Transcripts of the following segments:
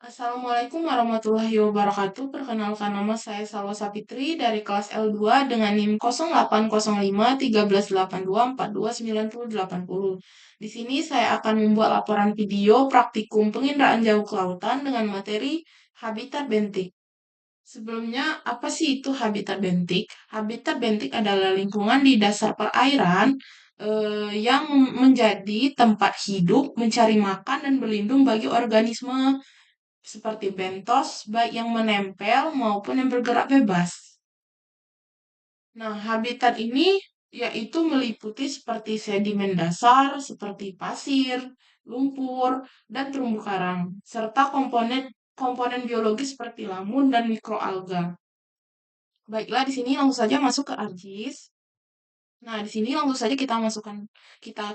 Assalamualaikum warahmatullahi wabarakatuh. Perkenalkan nama saya Salwa Sapitri dari kelas L2 dengan NIM 0805 1382 4290. Di sini saya akan membuat laporan video praktikum penginderaan jauh ke lautan dengan materi habitat bentik. Sebelumnya, apa sih itu habitat bentik? Habitat bentik adalah lingkungan di dasar perairan yang menjadi tempat hidup, mencari makan, dan berlindung bagi organisme seperti bentos, baik yang menempel maupun yang bergerak bebas. Nah, habitat ini yaitu meliputi seperti sedimen dasar, seperti pasir, lumpur, dan terumbu karang, serta komponen komponen biologis seperti lamun dan mikroalga. Baiklah, di sini langsung saja masuk ke ArcGIS. Nah, di sini langsung saja kita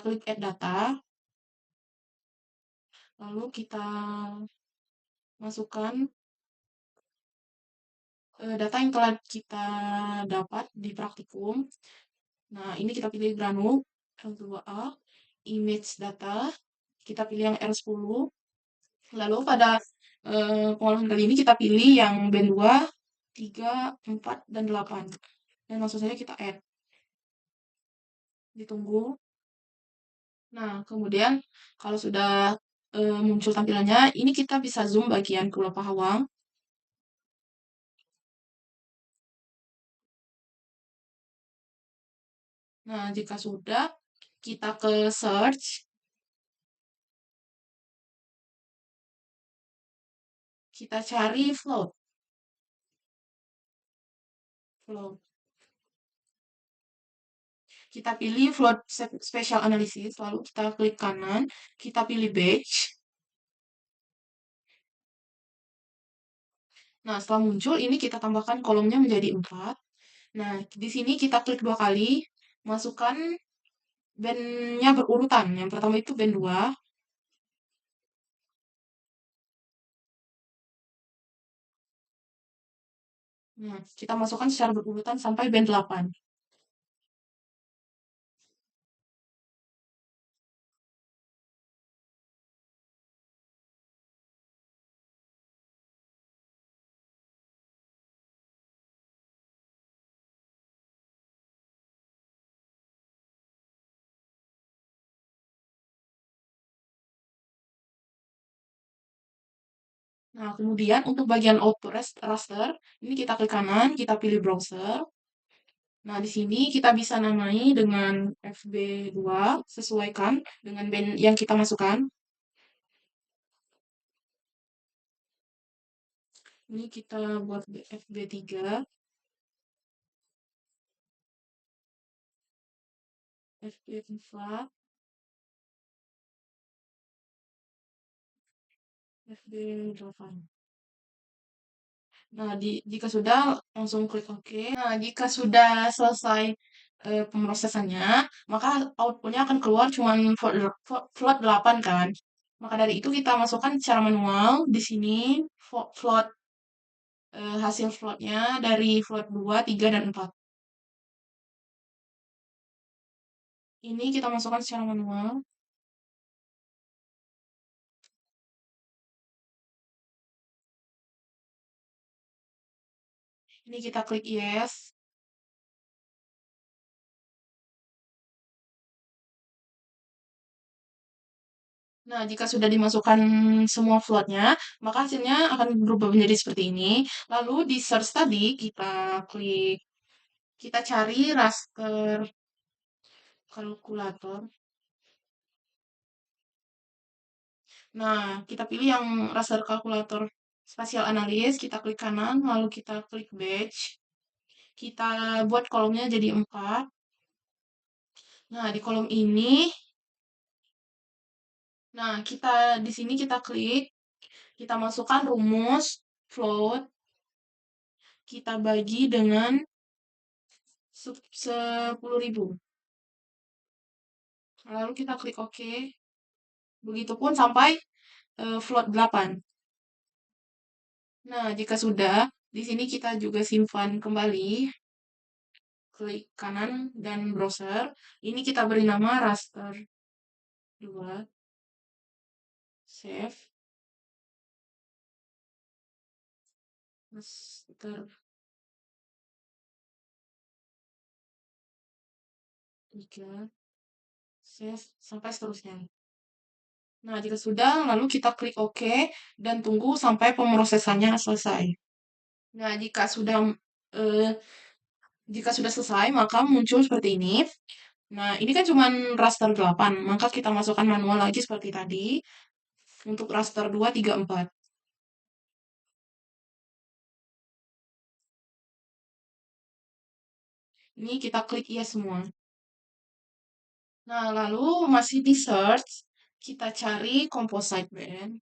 klik add data, lalu kita masukkan data yang telah kita dapat di praktikum. Nah, ini kita pilih granul L2A, image data, kita pilih yang R10. Lalu pada pengolahan kali ini kita pilih yang band 2, 3, 4, dan 8. Dan langsung saja kita add. Ditunggu. Nah, kemudian kalau sudah muncul tampilannya, ini kita bisa zoom bagian Pulau Pahawang. Nah, jika sudah, kita ke search, kita cari float. Float. Kita pilih float special analysis, lalu kita klik kanan, kita pilih batch. Nah, setelah muncul, ini kita tambahkan kolomnya menjadi 4. Nah, di sini kita klik 2 kali, masukkan band-nya berurutan. Yang pertama itu band 2. Nah, kita masukkan secara berurutan sampai band 8. Nah, kemudian untuk bagian output raster, ini kita klik kanan, kita pilih browser. Nah, di sini kita bisa namai dengan FB2, sesuaikan dengan band yang kita masukkan. Ini kita buat FB3, FB4, FB8. Nah, jika sudah, langsung klik OK. Nah, jika sudah selesai pemrosesannya, maka outputnya akan keluar cuma float 8 kan. Maka dari itu kita masukkan secara manual di sini float hasil floatnya dari float 2, 3, dan 4. Ini kita masukkan secara manual. Ini kita klik yes. Nah, jika sudah dimasukkan semua floatnya, maka hasilnya akan berubah menjadi seperti ini. Lalu di search tadi, kita cari raster kalkulator. Nah, kita pilih yang raster kalkulator spasial analis, kita klik kanan, lalu kita klik batch. Kita buat kolomnya jadi 4. Nah, di kolom ini, nah di sini kita klik, kita masukkan rumus float, kita bagi dengan 10.000. Lalu kita klik OK. Begitupun sampai float 8. Nah, jika sudah, di sini kita juga simpan kembali. Klik kanan dan browser. Ini kita beri nama raster 2. Save. master 3, save, sampai seterusnya. Nah, jika sudah, lalu kita klik OK dan tunggu sampai pemrosesannya selesai. Nah, eh, jika sudah selesai, maka muncul seperti ini. Nah, ini kan cuma raster 8, maka kita masukkan manual lagi seperti tadi untuk raster 2, 3, 4. Ini kita klik yes semua. Nah, lalu masih di search, kita cari composite band.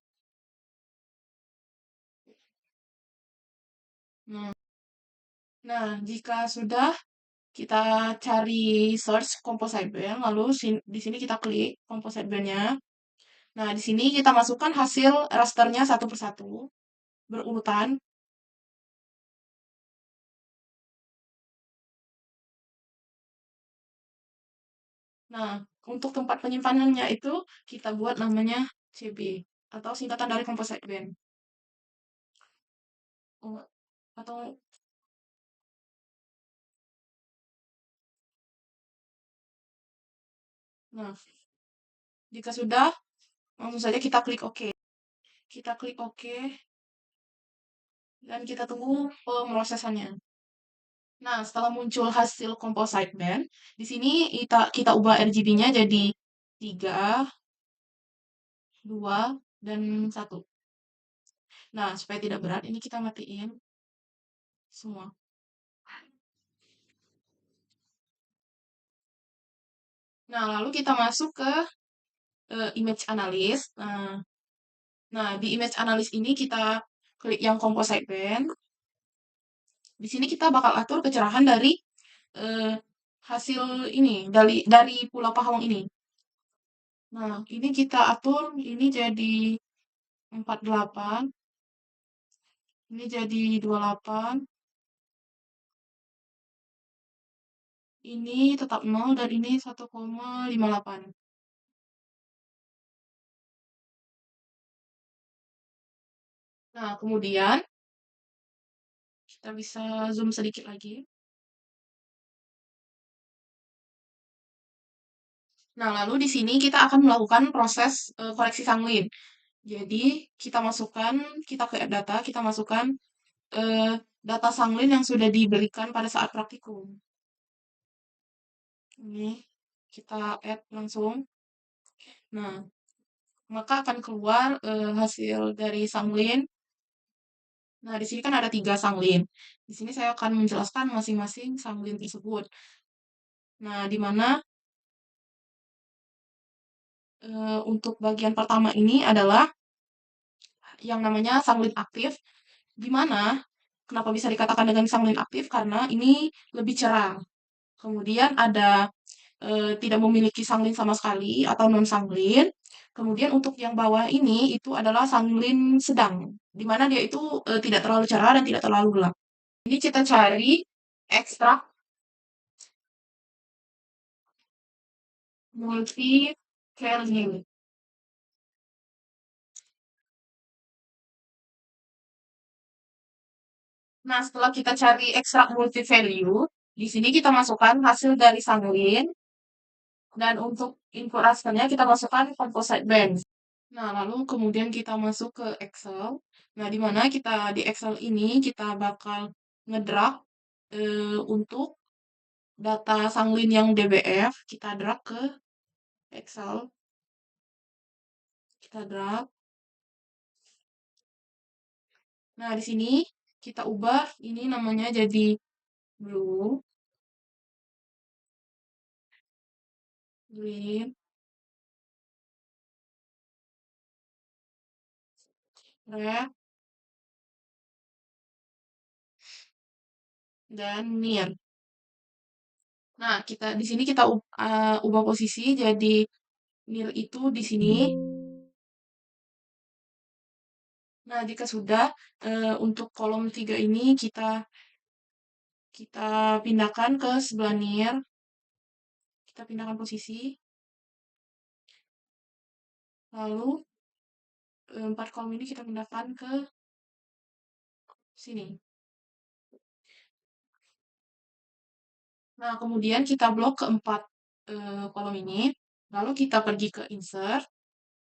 Nah, jika sudah kita cari search composite band, lalu di sini kita klik composite bandnya. Nah, di sini kita masukkan hasil rasternya satu persatu, berurutan. Nah, untuk tempat penyimpanannya itu kita buat namanya CB atau singkatan dari composite band. Oh, atau nah, jika sudah langsung saja kita klik OK. Kita klik OK dan kita tunggu pemrosesannya. Nah, setelah muncul hasil composite band, di sini kita ubah RGB-nya jadi 3, 2, dan 1. Nah, supaya tidak berat, ini kita matiin semua. Nah, lalu kita masuk ke image analysis. Nah, di image analysis ini kita klik yang composite band. Di sini kita bakal atur kecerahan dari eh, hasil ini, dari Pulau Pahawang ini. Nah, ini kita atur, ini jadi 48, ini jadi 28, ini tetap 0, dan ini 1,58. Nah, kemudian kita bisa zoom sedikit lagi. Nah, lalu di sini kita akan melakukan proses koreksi sanglin. Jadi, kita ke data, kita masukkan eh, data sanglin yang sudah diberikan pada saat praktikum. Ini kita add langsung. Nah, maka akan keluar hasil dari sanglin. Nah, di sini kan ada 3 sanglin. Di sini saya akan menjelaskan masing-masing sanglin tersebut. Nah, di mana untuk bagian pertama ini adalah yang namanya sanglin aktif, di mana kenapa bisa dikatakan dengan sanglin aktif? Karena ini lebih cerah. Kemudian ada tidak memiliki sanglin sama sekali atau non sanglin. Kemudian untuk yang bawah ini itu adalah sanglin sedang, di mana dia itu tidak terlalu cerah dan tidak terlalu gelap. Ini kita cari ekstrak multi value. Nah, setelah kita cari ekstrak multi value, di sini kita masukkan hasil dari sanglin, dan untuk input rasternya kita masukkan composite band. Nah, lalu kemudian kita masuk ke Excel. Nah, di mana di Excel ini kita bakal ngedrag untuk data sanglin yang DBF, kita drag ke Excel. Kita drag. Nah, di sini kita ubah ini namanya jadi blue, green, red, dan near. Nah, di sini kita ubah posisi jadi near itu di sini. Nah, jika sudah untuk kolom 3 ini kita pindahkan ke sebelah near. Kita pindahkan posisi. Lalu 4 kolom ini kita pindahkan ke Sini. Nah, kemudian kita blok keempat kolom ini. Lalu kita pergi ke insert,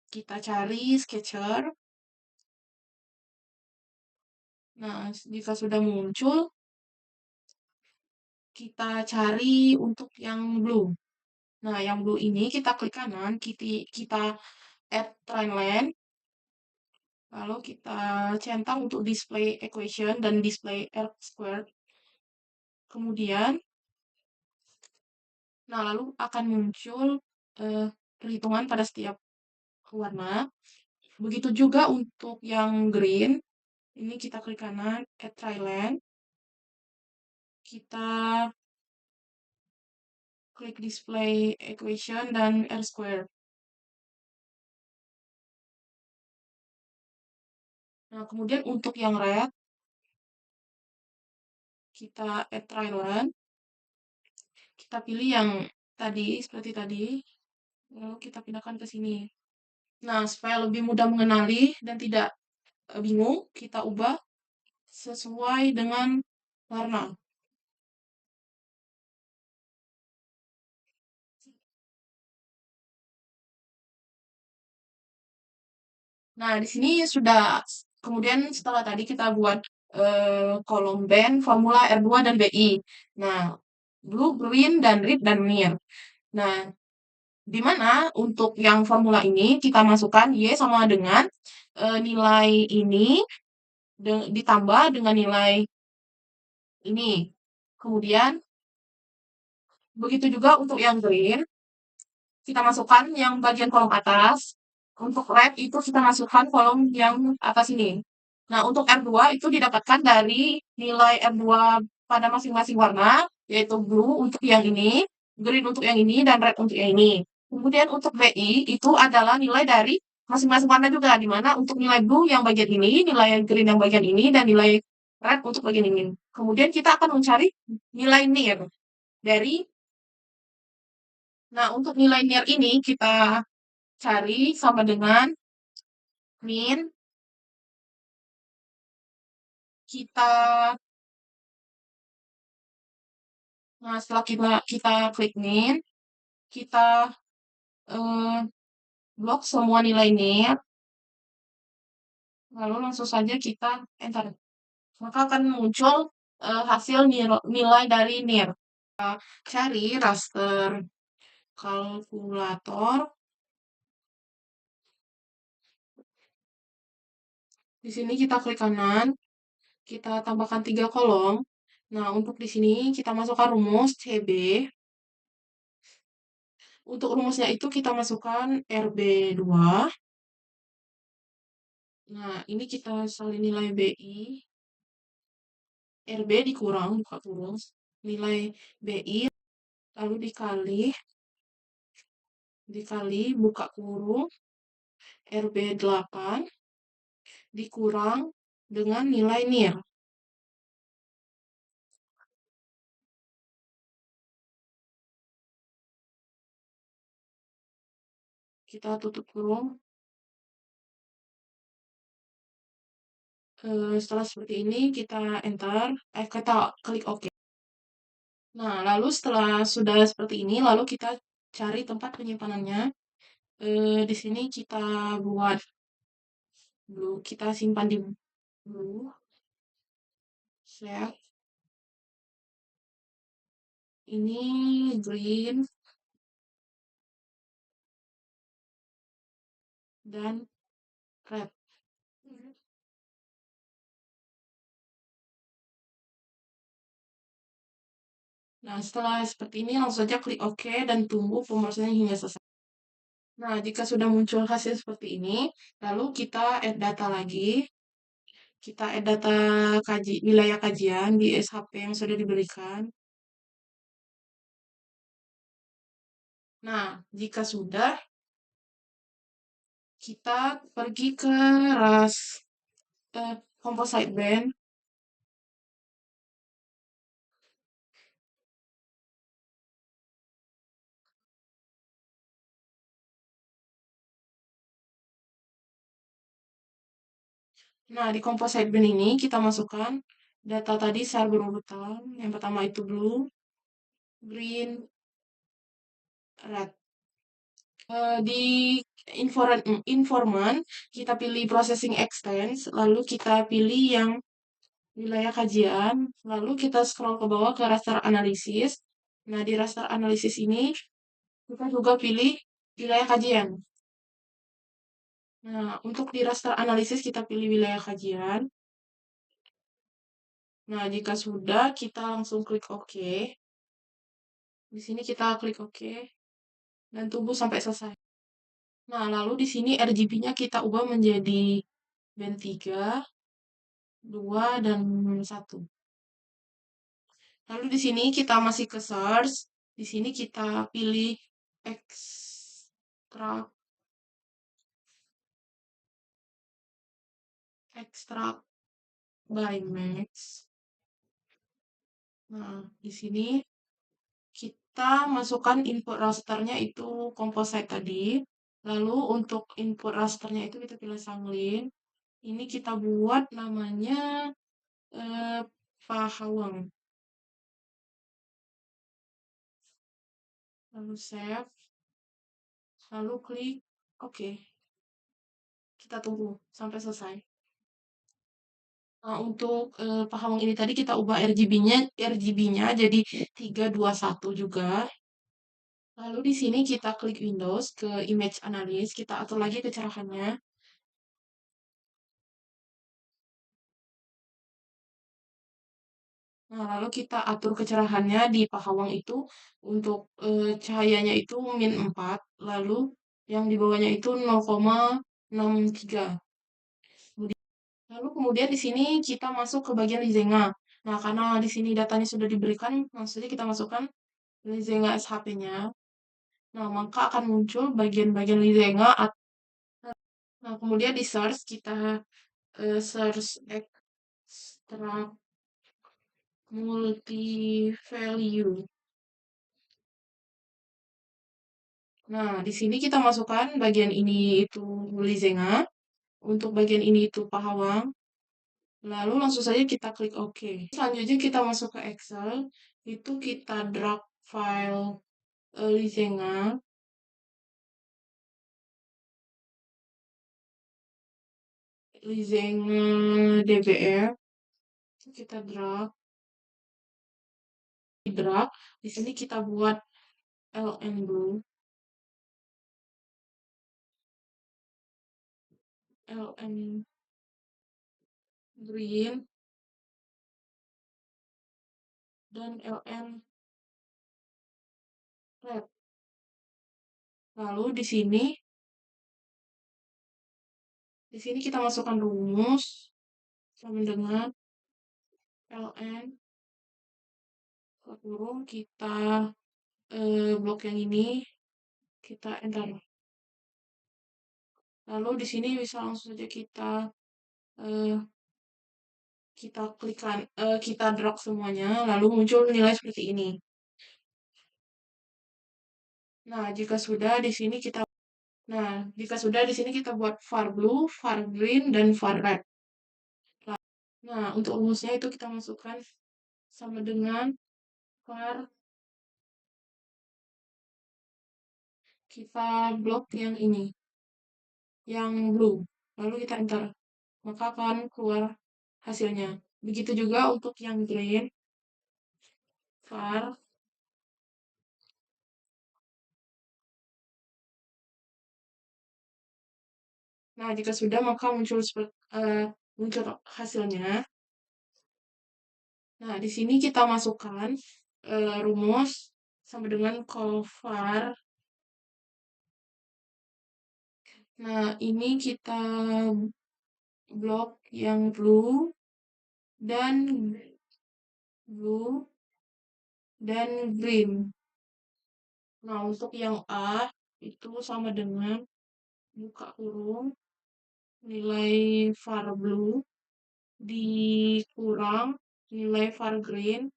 kita cari sketcher. Nah, jika sudah muncul, kita cari untuk yang blue. Nah, yang blue ini kita klik kanan, kita add timeline, lalu kita centang untuk display equation dan display R squared. Kemudian, nah lalu akan muncul perhitungan pada setiap warna. Begitu juga untuk yang green, ini kita klik kanan, add timeline, kita klik display equation dan R squared. Nah, kemudian untuk yang red, kita add timeline, kita pilih yang tadi, seperti tadi, lalu kita pindahkan ke sini. Nah, supaya lebih mudah mengenali dan tidak bingung, kita ubah sesuai dengan warna. Nah, di sini sudah, kemudian setelah tadi kita buat kolom band, formula R2 dan BI. Nah, blue, green, dan red, dan near. Nah, di mana untuk yang formula ini kita masukkan Y sama dengan nilai ini ditambah dengan nilai ini. Kemudian, begitu juga untuk yang green, kita masukkan yang bagian kolom atas. Untuk red itu kita masukkan kolom yang atas ini. Nah, untuk R2 itu didapatkan dari nilai R2 pada masing-masing warna, yaitu blue untuk yang ini, green untuk yang ini, dan red untuk yang ini. Kemudian untuk BI itu adalah nilai dari masing-masing warna juga, di mana untuk nilai blue yang bagian ini, nilai green yang bagian ini, dan nilai red untuk bagian ini. Kemudian kita akan mencari nilai near dari, nah untuk nilai near ini kita cari sama dengan min, kita, nah setelah kita klik min, kita eh, blok semua nilai near, lalu langsung saja kita enter. Maka akan muncul hasil nilai dari near. Kita cari raster kalkulator. Di sini kita klik kanan, kita tambahkan 3 kolom. Nah, untuk di sini kita masukkan rumus CB. Untuk rumusnya itu kita masukkan RB2. Nah, ini kita salin nilai BI. RB dikurang, buka kurung. Nilai BI, lalu dikali, buka kurung, RB8, dikurang dengan nilai NIR. Kita tutup kurung. Setelah seperti ini, kita enter, kita klik OK. Nah, lalu setelah sudah seperti ini, lalu kita cari tempat penyimpanannya. Di sini kita buat blue, kita simpan di blue, save. Ini green dan red. Nah, setelah seperti ini, langsung saja klik OK dan tunggu pemrosesan hingga selesai. Nah, jika sudah muncul hasil seperti ini, lalu kita add data lagi. Kita add data wilayah kajian di SHP yang sudah diberikan. Nah, jika sudah, kita pergi ke composite band. Nah, di composite bin ini kita masukkan data tadi secara berurutan. Yang pertama itu blue, green, red. Di informan, kita pilih processing extents, lalu kita pilih yang wilayah kajian, lalu kita scroll ke bawah ke raster analisis. Nah, di raster analisis ini, kita juga pilih wilayah kajian. Nah, untuk di raster analisis kita pilih wilayah kajian. Nah, jika sudah, kita langsung klik OK. Di sini kita klik OK dan tunggu sampai selesai. Nah, lalu di sini RGB-nya kita ubah menjadi band 3, 2, dan 1. Lalu di sini kita masih ke search. Di sini kita pilih extract extract by max. Nah, di sini kita masukkan input rasternya itu composite tadi. Lalu untuk input rasternya itu kita pilih Sanglin. Ini kita buat namanya eh, Pahawang. Lalu save. Lalu klik OK. Kita tunggu sampai selesai. Nah, untuk Pahawang ini tadi kita ubah RGB-nya jadi 321 juga. Lalu di sini kita klik Windows ke Image Analysis, kita atur lagi kecerahannya. Nah, lalu kita atur kecerahannya di Pahawang itu untuk cahayanya itu -4, lalu yang di bawahnya itu 0,63. Lalu kemudian di sini kita masuk ke bagian Lizenga. Nah, karena di sini datanya sudah diberikan, maksudnya kita masukkan Lizenga SHP-nya. Nah, maka akan muncul bagian-bagian Lizenga. Nah, kemudian di search kita search extract multi value. Nah, di sini kita masukkan bagian ini itu Lizenga, untuk bagian ini itu Pahawang. Lalu langsung saja kita klik OK. Selanjutnya kita masuk ke Excel, itu kita drag file Lizenga. Lizenga DBF. Itu kita drag. Di sini kita buat LN blue, LN green, dan LN red. Lalu di sini kita masukkan rumus sama dengan LN kurung kita blok yang ini kita enter. Lalu di sini bisa langsung saja eh, kita drag semuanya, lalu muncul nilai seperti ini. Nah, jika sudah di sini kita buat var blue, var green, dan var red. Nah, untuk rumusnya itu kita masukkan sama dengan var, kita blok yang ini, yang blue. Lalu kita enter. Maka akan keluar hasilnya. Begitu juga untuk yang green, var. Nah, jika sudah maka muncul hasilnya. Nah, di sini kita masukkan rumus sama dengan call var. Nah, ini kita blok yang dan blue dan green. Nah, untuk yang A itu sama dengan buka kurung nilai var blue dikurang nilai var green,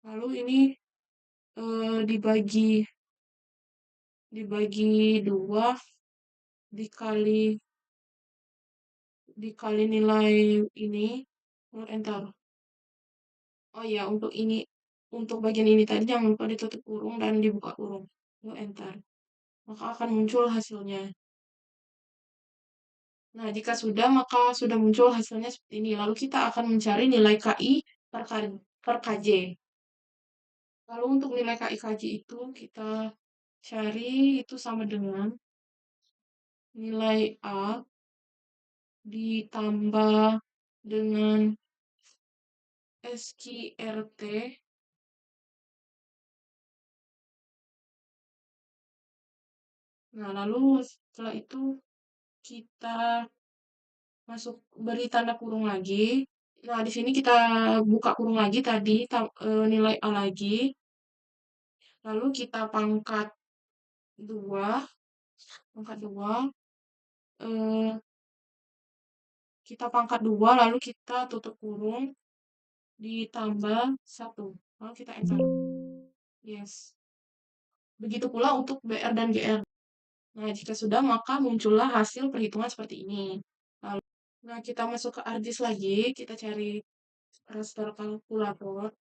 lalu ini dibagi dua, dikali dikali nilai ini, enter. Oh iya, untuk bagian ini tadi jangan lupa ditutup kurung dan dibuka kurung. Enter. Maka akan muncul hasilnya. Nah, jika sudah, maka sudah muncul hasilnya seperti ini. Lalu kita akan mencari nilai KI per KJ. Lalu untuk nilai KI KJ itu kita cari itu sama dengan nilai A ditambah dengan SQRT. Nah, lalu setelah itu kita beri tanda kurung lagi. Nah, di sini kita buka kurung lagi tadi, nilai A lagi. Lalu kita pangkat 2, eh, kita pangkat 2, lalu kita tutup kurung, ditambah 1. Lalu kita enter. Yes. Begitu pula untuk BR dan GR. Nah, jika sudah, maka muncullah hasil perhitungan seperti ini. Lalu, nah, kita masuk ke ArcGIS lagi, kita cari raster kalkulator.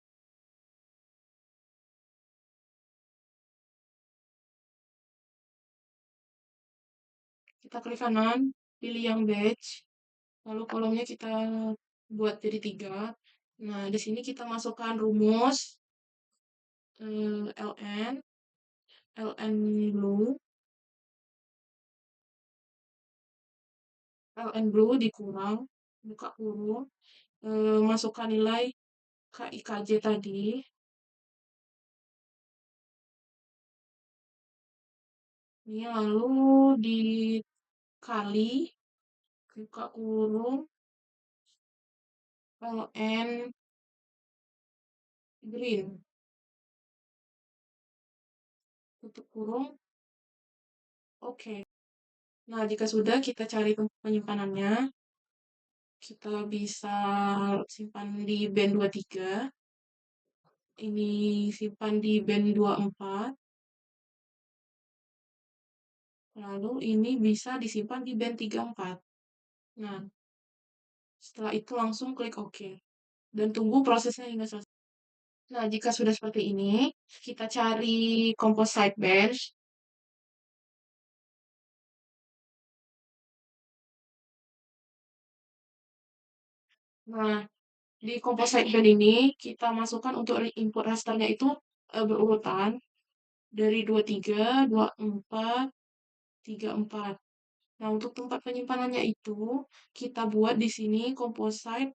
Kita klik kanan, pilih yang batch, lalu kolomnya kita buat jadi 3. Nah, di sini kita masukkan rumus ln blue, dikurang, buka kurung, masukkan nilai KIKJ tadi, ini lalu dikali, buka kurung, ln green, tutup kurung, oke. Nah, jika sudah, kita cari tempat penyimpanannya. Kita bisa simpan di band 23. Ini simpan di band 24. Lalu ini bisa disimpan di band 34. Nah, setelah itu langsung klik OK. Dan tunggu prosesnya hingga selesai. Nah, jika sudah seperti ini, kita cari composite bench. Nah, di composite bench ini, kita masukkan untuk input rasternya itu berurutan dari 23, 24, 34. Nah, untuk tempat penyimpanannya itu, kita buat di sini composite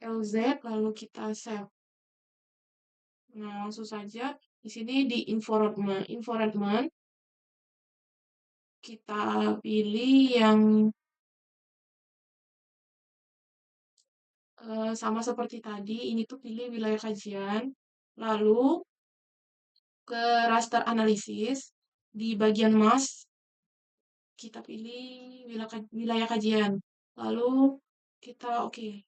LZ, lalu kita save. Nah, langsung saja di sini di environment kita pilih yang sama seperti tadi. Ini tuh pilih wilayah kajian. Lalu ke raster analisis di bagian mas kita pilih wilayah kajian. Lalu kita oke.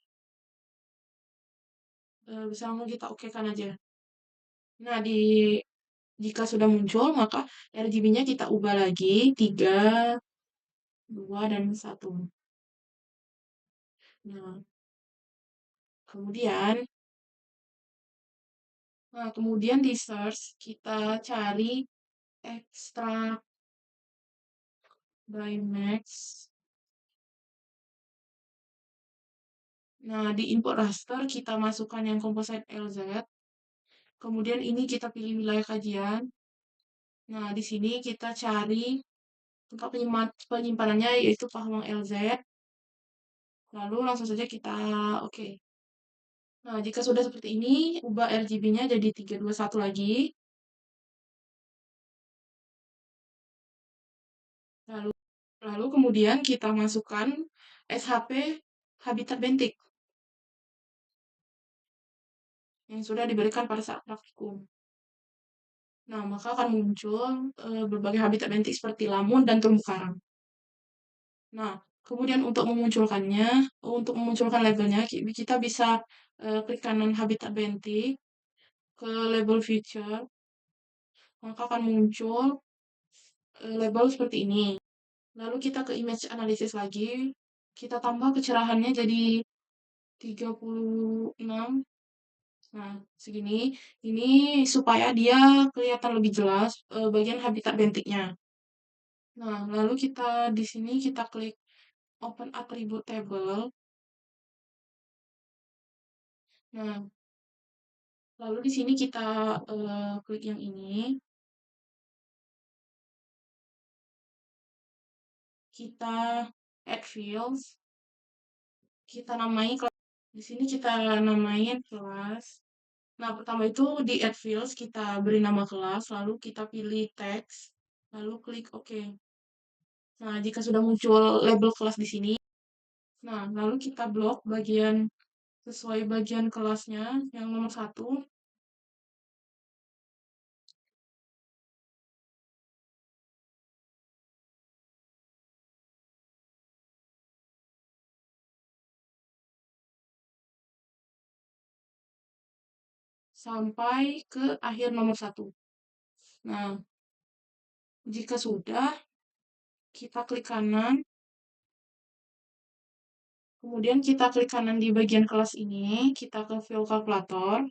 Bisa langsung kita okekan aja. Nah, jika sudah muncul, maka RGB-nya kita ubah lagi 3, 2, dan 1. Nah, kemudian di search kita cari extract by max. Nah, di input raster kita masukkan yang composite LZ. Kemudian ini kita pilih wilayah kajian. Nah, di sini kita cari tempat penyimpanannya yaitu Pahawang LZ. Lalu langsung saja kita oke. Nah, jika sudah seperti ini, ubah RGB-nya jadi 321 lagi. Lalu kemudian kita masukkan SHP Habitat Bentik yang sudah diberikan pada saat praktikum. Nah, maka akan muncul berbagai habitat bentik seperti lamun dan terumbu karang. Nah, kemudian untuk memunculkan labelnya, kita bisa klik kanan habitat bentik, ke label feature, maka akan muncul label seperti ini. Lalu kita ke image analysis lagi, kita tambah kecerahannya jadi 36. Nah, segini. Ini supaya dia kelihatan lebih jelas bagian habitat bentiknya. Nah, lalu kita di sini kita klik open attribute table. Nah, lalu di sini kita klik yang ini. Kita add fields. Kita namai kelas. Di sini kita namain kelas. Nah, pertama itu di add fields kita beri nama kelas, lalu kita pilih text, lalu klik OK. Nah, jika sudah muncul label kelas di sini, nah, lalu kita blok bagian sesuai bagian kelasnya yang nomor 1. Sampai ke akhir nomor 1. Nah, jika sudah, kita klik kanan, kemudian kita klik kanan di bagian kelas ini, kita ke view kalkulator.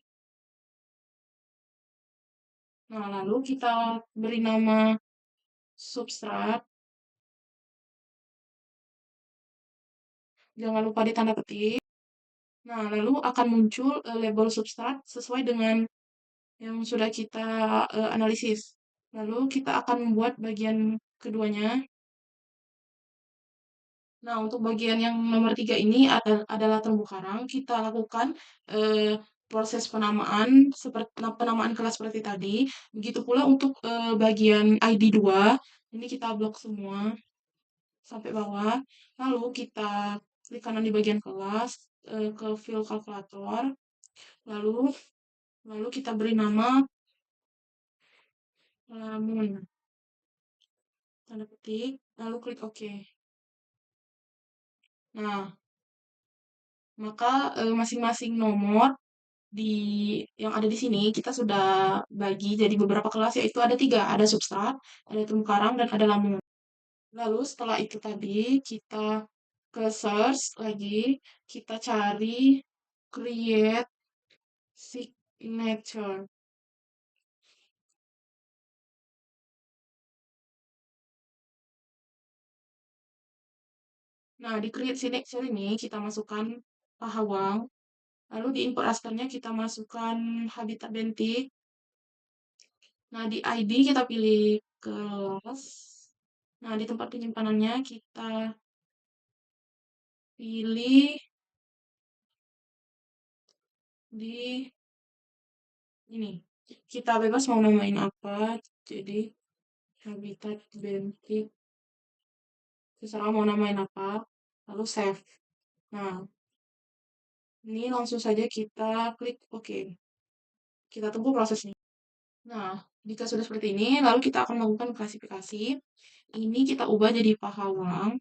Nah, lalu kita beri nama substrat. Jangan lupa ditanda petik. Nah, lalu akan muncul label substrat sesuai dengan yang sudah kita analisis. Lalu kita akan membuat bagian keduanya. Nah, untuk bagian yang nomor 3 ini adalah terumbu karang. Kita lakukan proses penamaan seperti penamaan kelas seperti tadi. Begitu pula untuk bagian ID 2. Ini kita blok semua sampai bawah. Lalu kita klik kanan di bagian kelas ke fill kalkulator. Lalu kita beri nama lamun. Tanda petik, lalu klik OK. Nah, maka masing-masing nomor di yang ada di sini kita sudah bagi jadi beberapa kelas, yaitu ada 3, ada substrat, ada terumbu karang, dan ada lamun. Lalu setelah itu tadi kita ke search lagi, kita cari create signature. Nah, di create signature ini kita masukkan pahawang, lalu di import rasternya kita masukkan habitat bentik. Nah, di ID kita pilih kelas. Nah, di tempat penyimpanannya kita pilih di ini. Kita bebas mau namain apa, jadi habitat bentik. Terserah mau namain apa, lalu save. Nah, ini langsung saja kita klik OK. Kita tunggu prosesnya. Nah, jika sudah seperti ini, lalu kita akan melakukan klasifikasi. Ini kita ubah jadi pahawang.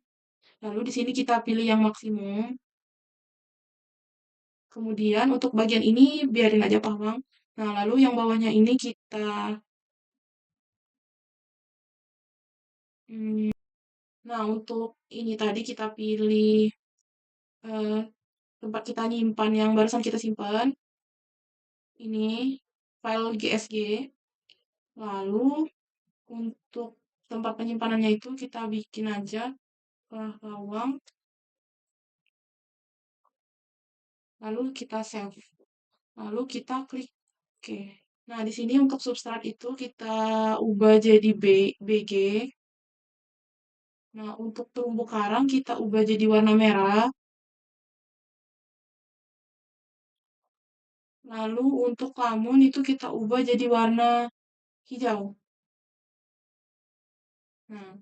Lalu di sini kita pilih yang maksimum. Kemudian untuk bagian ini biarin aja pahawang. Nah, lalu yang bawahnya ini kita nah, untuk ini tadi kita pilih eh, tempat kita nyimpan yang barusan kita simpan. Ini file GSG. Lalu untuk tempat penyimpanannya itu kita bikin aja pahawang. Lalu kita save. Lalu kita klik OK. Nah, di sini untuk substrat itu kita ubah jadi BG. Nah, untuk terumbu karang kita ubah jadi warna merah. Lalu untuk lamun itu kita ubah jadi warna hijau. Nah,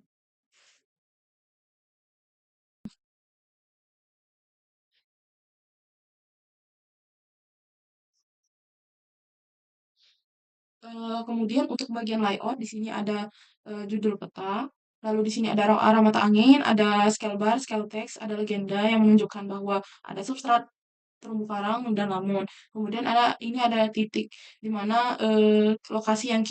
kemudian untuk bagian layout di sini ada judul peta. Lalu di sini ada arah mata angin, ada scale bar, scale text, ada legenda yang menunjukkan bahwa ada substrat terumbu karang dan lamun. Kemudian ada titik di mana lokasi yang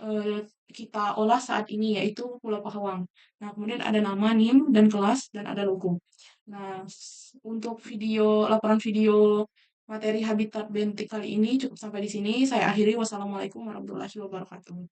eh, kita olah saat ini yaitu Pulau Pahawang. Nah, kemudian ada nama, NIM, dan kelas, dan ada logo. Nah, untuk laporan video materi Habitat Bentik kali ini cukup sampai di sini. Saya akhiri. Wassalamualaikum warahmatullahi wabarakatuh.